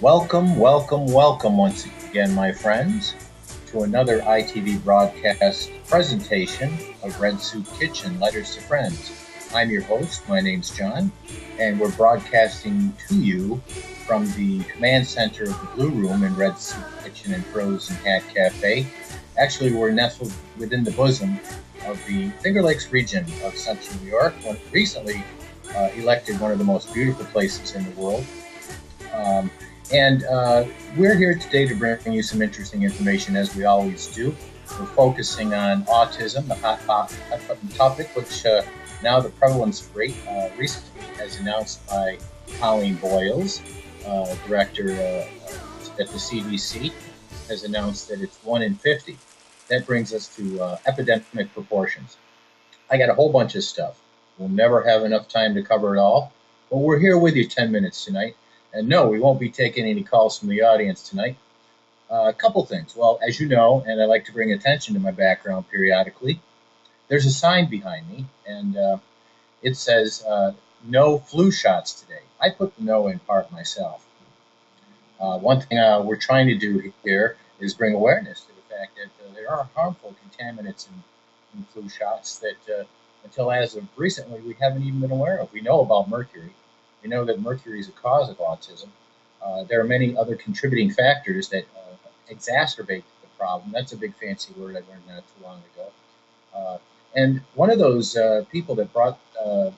Welcome, welcome, welcome once again, my friends, to another ITV broadcast presentation of Red Soup Kitchen, Letters to Friends. I'm your host, my name's John, and we're broadcasting to you from the command center of the Blue Room in Red Soup Kitchen and Frozen Hat Cafe. Actually, we're nestled within the bosom of the Finger Lakes region of Central New York, recently elected one of the most beautiful places in the world. And we're here today to bring you some interesting information, as we always do. We're focusing on autism, the hot button topic, which now the prevalence rate recently, as announced by Colleen Boyles, director at the CDC, has announced that it's 1 in 50. That brings us to epidemic proportions. I got a whole bunch of stuff. We'll never have enough time to cover it all, but we're here with you 10 minutes tonight. And no, we won't be taking any calls from the audience tonight. A couple things. Well, as you know, and I like to bring attention to my background periodically, there's a sign behind me, and it says, no flu shots today. I put the no in part myself. One thing we're trying to do here is bring awareness to the fact that there are harmful contaminants in flu shots that until as of recently we haven't even been aware of. We know about mercury. We know that mercury is a cause of autism. There are many other contributing factors that exacerbate the problem. That's a big fancy word I learned not too long ago. And one of those people that brought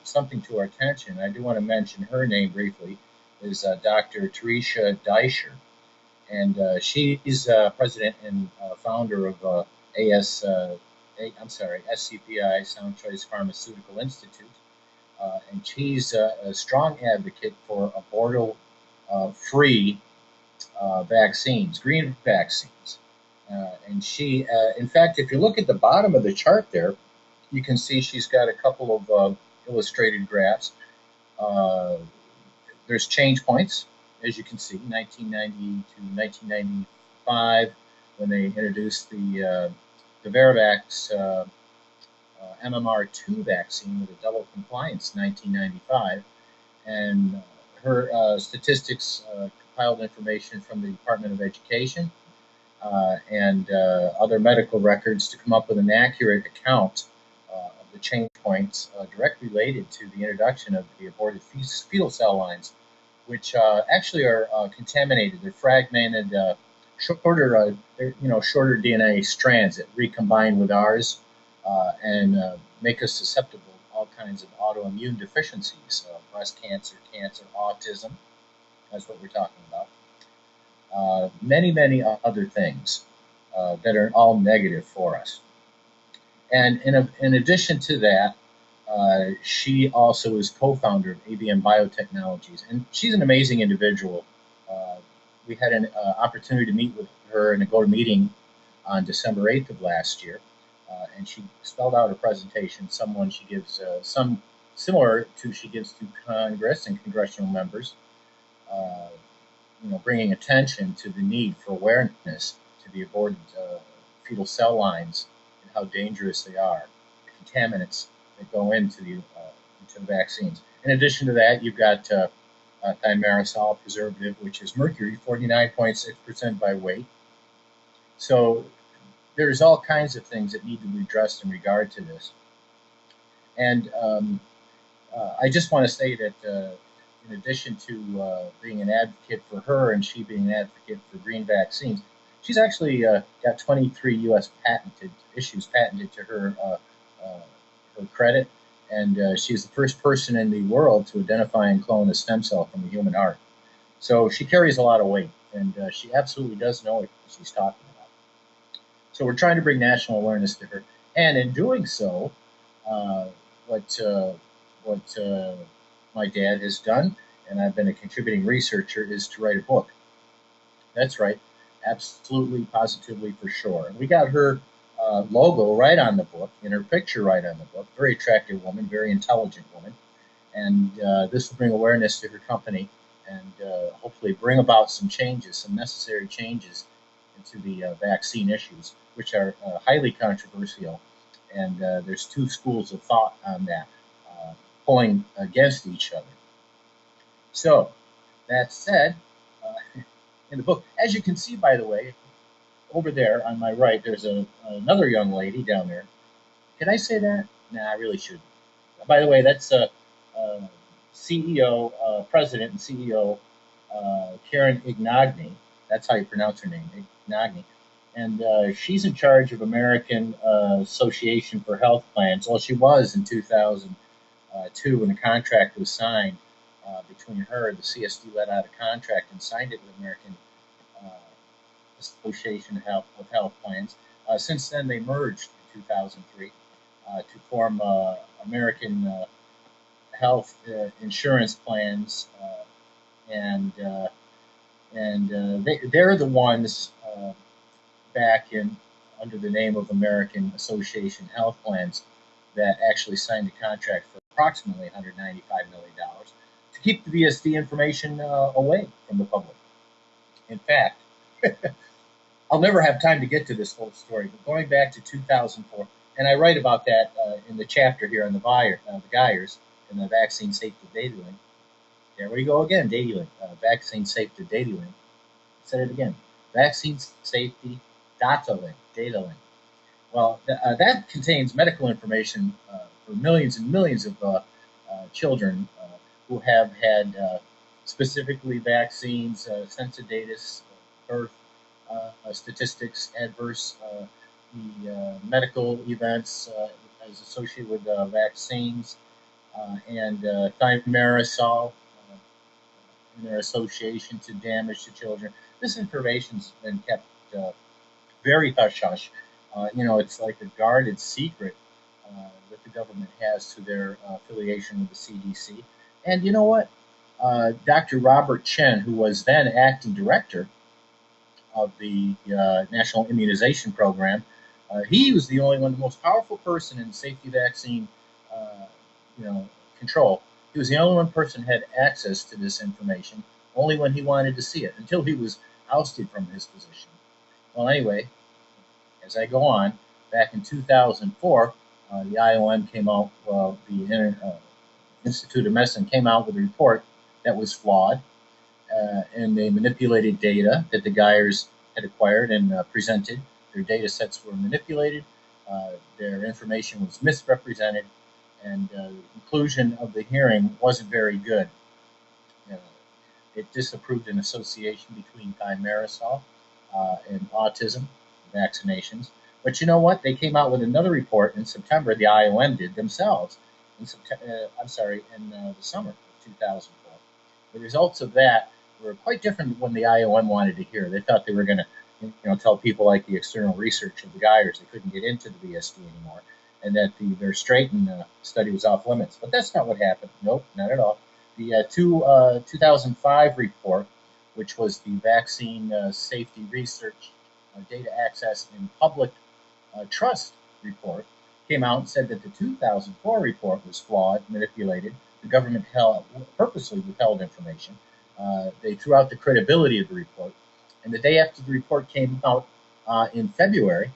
something to our attention, I do want to mention her name briefly, is Dr. Teresa Deisher. And she's president and founder of SCPI, Sound Choice Pharmaceutical Institute. And she's a strong advocate for abortal-free vaccines, green vaccines. And she, in fact, if you look at the bottom of the chart there, you can see she's got a couple of illustrated graphs. There's change points, as you can see, 1990 to 1995, when they introduced the Varivax MMR2 vaccine with a double compliance, 1995, and her statistics compiled information from the Department of Education and other medical records to come up with an accurate account of the change points directly related to the introduction of the aborted fetal cell lines, which actually are contaminated. They're fragmented, shorter DNA strands that recombine with ours. And make us susceptible to all kinds of autoimmune deficiencies, breast cancer, autism. That's what we're talking about. Many other things that are all negative for us. And in addition to that, she also is co-founder of ABM Biotechnologies, and she's an amazing individual. We had an opportunity to meet with her in a GoToMeeting on December 8th of last year. And she spelled out a presentation, she gives some similar to she gives to Congress and congressional members, bringing attention to the need for awareness to the aborted fetal cell lines and how dangerous they are, the contaminants that go into the vaccines. In addition to that, you've got thimerosal preservative, which is mercury, 49.6% by weight. So there's all kinds of things that need to be addressed in regard to this. And I just want to say that in addition to being an advocate for her and she being an advocate for green vaccines, she's actually got 23 U.S. issues patented to her credit. And she's the first person in the world to identify and clone a stem cell from the human heart. So she carries a lot of weight, and she absolutely does know what she's talking about. So we're trying to bring national awareness to her, and in doing so, what my dad has done, and I've been a contributing researcher, is to write a book. That's right, absolutely, positively, for sure. And we got her logo right on the book, and her picture right on the book. Very attractive woman, very intelligent woman, and this will bring awareness to her company, and hopefully bring about some changes, some necessary changes into the vaccine issues, which are highly controversial. And there's two schools of thought on that, pulling against each other. So, that said, in the book. As you can see, by the way, over there on my right, there's another young lady down there. Can I say that? Nah, I really shouldn't. By the way, that's CEO, President and CEO Karen Ignagni. That's how you pronounce her name, Ignagni. And she's in charge of American Association for Health Plans. Well, she was in 2002 when the contract was signed between her. The CSD let out a contract and signed it with American Association of Health Plans. Since then, they merged in 2003 to form American Health Insurance Plans, and they're the ones back in under the name of American Association Health Plans that actually signed the contract for approximately $195 million to keep the VSD information away from the public. In fact, I'll never have time to get to this whole story, but going back to 2004, and I write about that in the chapter here on the Geyers and the vaccine safety data link. There we go again, data link, vaccine safety data link. Said it again, vaccine safety data link. Well, that contains medical information for millions and millions of children who have had specifically vaccines, census, birth statistics, adverse the medical events as associated with vaccines, and thimerosal and their association to damage to children. This information's been kept very hush-hush. It's like a guarded secret that the government has to their affiliation with the CDC. And you know what? Dr. Robert Chen, who was then acting director of the National Immunization Program, he was the only one, the most powerful person in safety vaccine, control. He was the only one person who had access to this information, only when he wanted to see it, until he was ousted from his position. Well, anyway, as I go on, back in 2004, the IOM came out, the Institute of Medicine came out with a report that was flawed, and they manipulated data that the Geyers had acquired and presented. Their data sets were manipulated, their information was misrepresented, and the conclusion of the hearing wasn't very good. It disapproved an association between thimerosal and autism vaccinations. But you know what? They came out with another report in September. The IOM did themselves in the summer of 2004. The results of that were quite different than the IOM wanted to hear. They thought they were going to, tell people like the external research of the Geyers they couldn't get into the VSD anymore, and that their Straighten study was off limits. But that's not what happened. Nope, not at all. The 2005 report, which was the Vaccine Safety Research Data Access and Public Trust report, came out and said that the 2004 report was flawed, manipulated. The government purposely withheld information. They threw out the credibility of the report. And the day after the report came out in February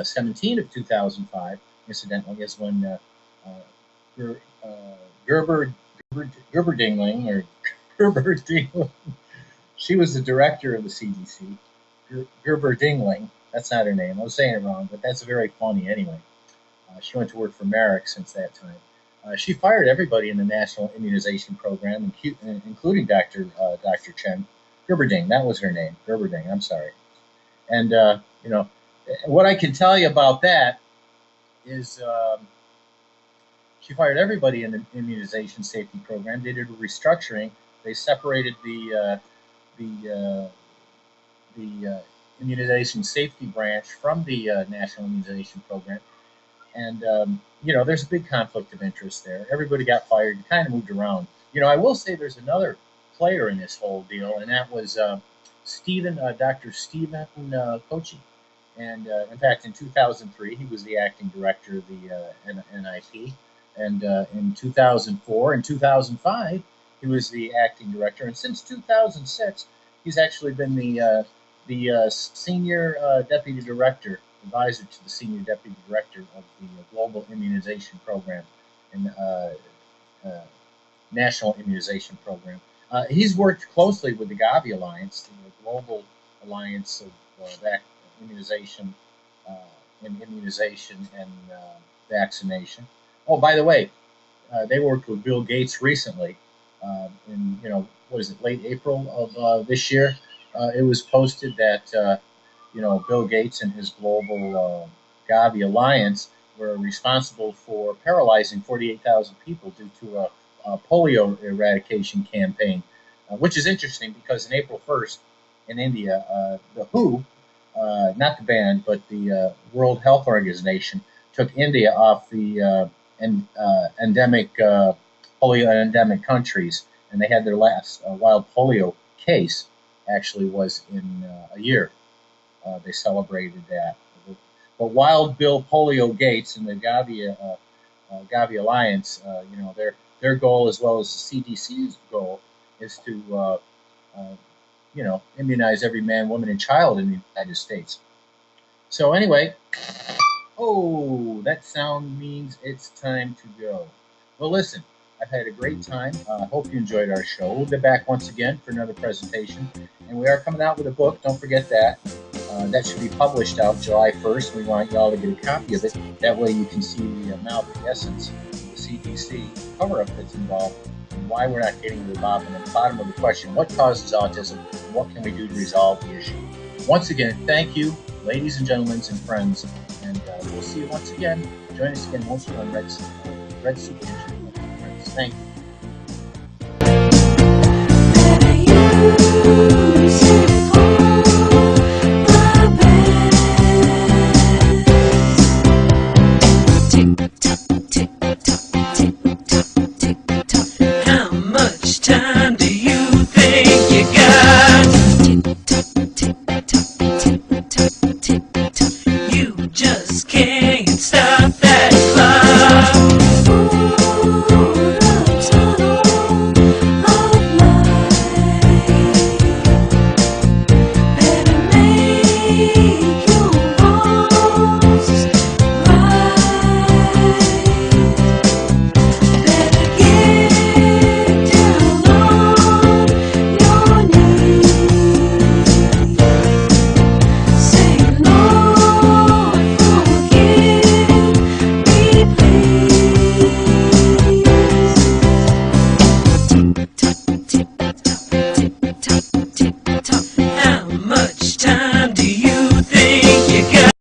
17 of 2005, incidentally, is when Gerberding, she was the director of the CDC. Gerberding, that's not her name. I was saying it wrong, but that's very funny anyway. She went to work for Merrick since that time. She fired everybody in the National Immunization Program, including Dr. Chen. Gerberding, that was her name. Gerberding, I'm sorry. And, what I can tell you about that is she fired everybody in the Immunization Safety Program. They did a restructuring. They separated the Immunization Safety Branch from the National Immunization Program. And, there's a big conflict of interest there. Everybody got fired. You kind of moved around. I will say there's another player in this whole deal, and that was Dr. Stephen Kochi. And, in fact, in 2003, he was the acting director of the NIP. And in 2004 and 2005, he was the acting director. And since 2006, he's actually been the senior deputy director, advisor to the senior deputy director of the Global Immunization Program and National Immunization Program. He's worked closely with the Gavi Alliance, the global alliance of immunization, and vaccination. Oh, by the way, they worked with Bill Gates recently. In what is it, late April of this year? It was posted that Bill Gates and his global Gavi Alliance were responsible for paralyzing 48,000 people due to a polio eradication campaign, which is interesting because in April 1st in India, the WHO, not the band, but the World Health Organization, took India off the endemic polio endemic countries, and they had their last wild polio case actually was in a year. They celebrated that. But Wild Bill Polio Gates and the Gavi Alliance, their goal, as well as the CDC's goal, is to immunize every man, woman, and child in the United States. So anyway, oh, that sound means it's time to go. Well, listen, I've had a great time. I hope you enjoyed our show. We'll be back once again for another presentation. And we are coming out with a book. Don't forget that. That should be published out July 1st. We want y'all to get a copy of it. That way you can see the amount, the essence of the CDC cover-up that's involved and why we're not getting to the bottom of the question. What causes autism? And what can we do to resolve the issue? Once again, thank you, ladies and gentlemen and friends. And we'll see you once again. Join us again, won't you, on Red Soup Kitchen. Thank you.